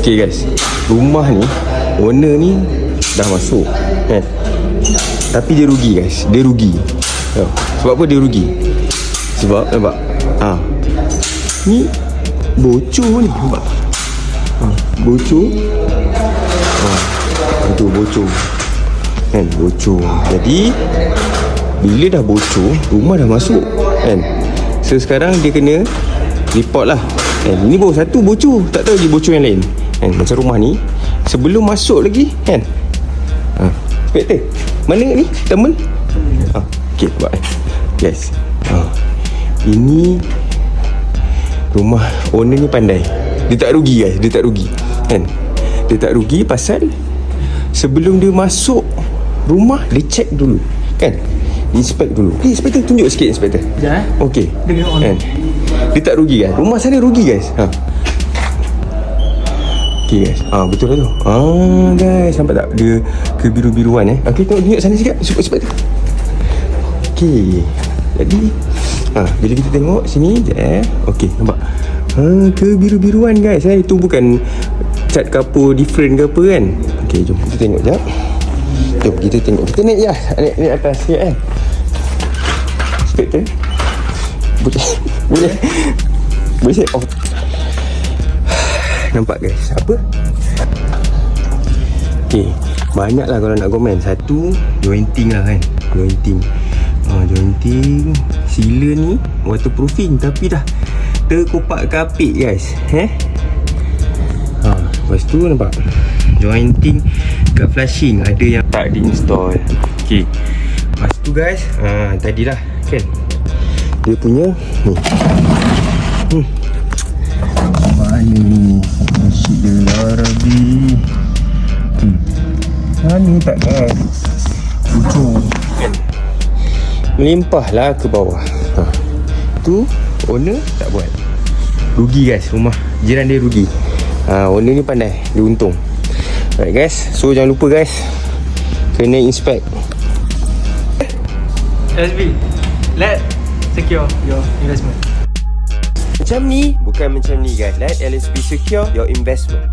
Okay guys, rumah ni, owner ni dah masuk kan, tapi dia rugi guys. Dia rugi. Sebab apa dia rugi? Sebab nampak ni bocor ni, nampak? Bocor. Itu bocor kan, bocor. Jadi bila dah bocor, rumah dah masuk kan. So sekarang dia kena report lah kan. Ini baru satu bocor, tak tahu lagi bocor yang lain kan. Macam rumah ni sebelum masuk lagi kan. Inspektor, mana ni teman? Okay, buat guys. Ini rumah owner ni pandai. Dia tak rugi guys, dia tak rugi kan. Dia tak rugi pasal sebelum dia masuk rumah, dia check dulu kan. Dia inspect dulu. Inspektor tunjuk sikit inspektor. Sekejap Okay kan? Dia tak rugi guys. Rumah sana rugi guys. Okay guys, betul lah tu. Guys, nampak tak dia kebiru-biruan Okay, tunjuk sana sikit inspektor. Okay, jadi bila kita tengok sini okay, nampak kebiru-biruan guys. Itu bukan cat kapur different ke apa kan. Okay, jom kita tengok sekejap. Jom kita tengok. Kita naik je, naik atas sikit kan. Inspektor Boleh set off. Nampak guys, apa? Okay, banyak lah kalau nak komen. Satu, jointing lah kan. Jointing sila ni waterproofing, tapi dah terkopak kapit guys. Lepas tu nampak jointing kat flashing ada yang tak diinstall. Okay, lepas tu guys, tadilah kan dia punya mana ni Masjidil Arabi tak kan bocor kan, melimpah lah ke bawah. Tu owner tak buat, rugi guys. Rumah jiran dia rugi. Owner ni pandai, dia untung. Alright guys, so jangan lupa guys, kena inspect. LSB, let secure your investment. Macam ni, bukan macam ni guys. Let LSB secure your investment.